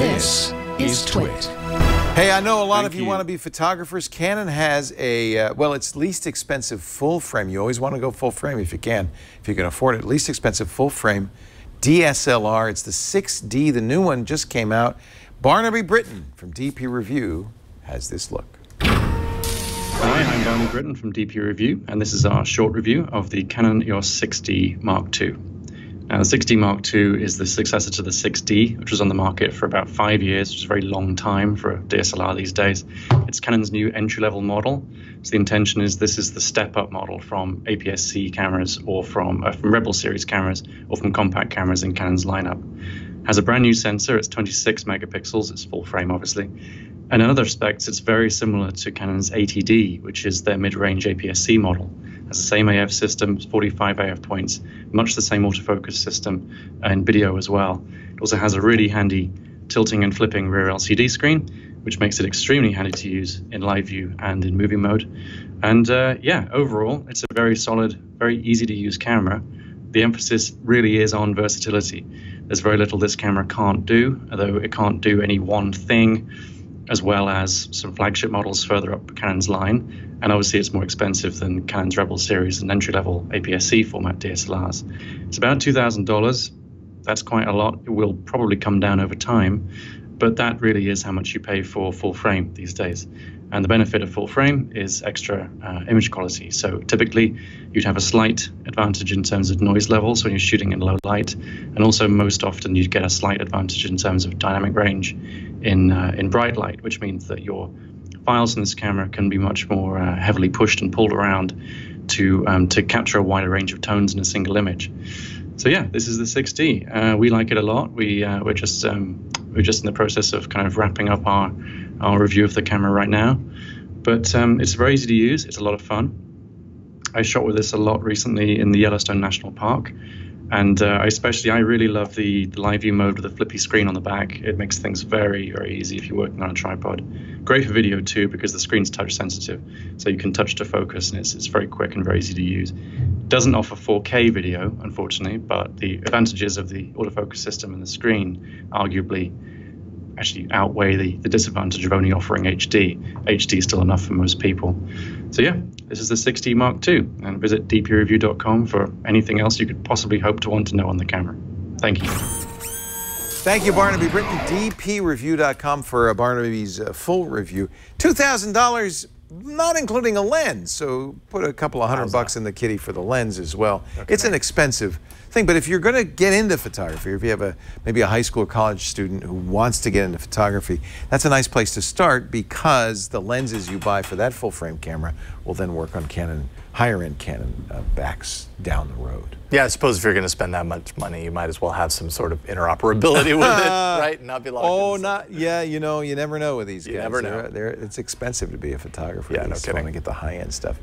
This is TWiT. Hey, I know a lot of you want to be photographers. Canon has a, well, it's least expensive full frame. You always want to go full frame if you can afford it. Least expensive full frame DSLR. It's the 6D. The new one just came out. Barnaby Britton from DP Review has this look. Hi, I'm Barnaby Britton from DP Review, and this is our short review of the Canon EOS 6D Mark II. Now, the 6D Mark II is the successor to the 6D, which was on the market for about 5 years, which is a very long time for a DSLR these days. It's Canon's new entry-level model. So the intention is this is the step-up model from APS-C cameras or from Rebel series cameras or from compact cameras in Canon's lineup. Has a brand new sensor. It's 26 megapixels. It's full frame, obviously. And in other respects, it's very similar to Canon's 80D, which is their mid-range APS-C model. Has the same AF system, 45 AF points, much the same autofocus system and video as well. It also has a really handy tilting and flipping rear LCD screen, which makes it extremely handy to use in live view and in movie mode. And yeah, overall, it's a very solid, very easy to use camera. The emphasis really is on versatility. There's very little this camera can't do, although it can't do any one thing, as well as some flagship models further up Canon's line. And obviously it's more expensive than Canon's Rebel series and entry-level APS-C format DSLRs. It's about $2,000. That's quite a lot. It will probably come down over time, but that really is how much you pay for full frame these days. And the benefit of full frame is extra image quality. So typically you'd have a slight advantage in terms of noise levels when you're shooting in low light, and also most often you'd get a slight advantage in terms of dynamic range in bright light, which means that your files in this camera can be much more heavily pushed and pulled around to capture a wider range of tones in a single image. So yeah, this is the 6D. We like it a lot. We're just in the process of kind of wrapping up our review of the camera right now. But it's very easy to use. It's a lot of fun. I shot with this a lot recently in the Yellowstone National Park. And I really love the live view mode with the flippy screen on the back. It makes things very, very easy if you're working on a tripod. Great for video too, because the screen's touch sensitive, so you can touch to focus, and it's very quick and very easy to use. Doesn't offer 4K video, unfortunately, but the advantages of the autofocus system and the screen arguably actually outweigh the disadvantage of only offering HD. HD is still enough for most people. So yeah, this is the 6D Mark II, and visit dpreview.com for anything else you could possibly hope to want to know on the camera. Thank you. Thank you, Barnaby Britton. dpreview.com for Barnaby's full review. $2,000, not including a lens, so put a couple of $100 in the kitty for the lens as well. Okay. It's an expensive thing, but if you're going to get into photography, or if you have maybe a high school or college student who wants to get into photography, that's a nice place to start, because the lenses you buy for that full frame camera will then work on Canon, higher end Canon backs down the road. Yeah, I suppose if you're going to spend that much money, you might as well have some sort of interoperability with it, right? And not be locked in. Yeah, you know, you never know with these guys. You never know. It's expensive to be a photographer. Yeah, no kidding. Want to get the high end stuff.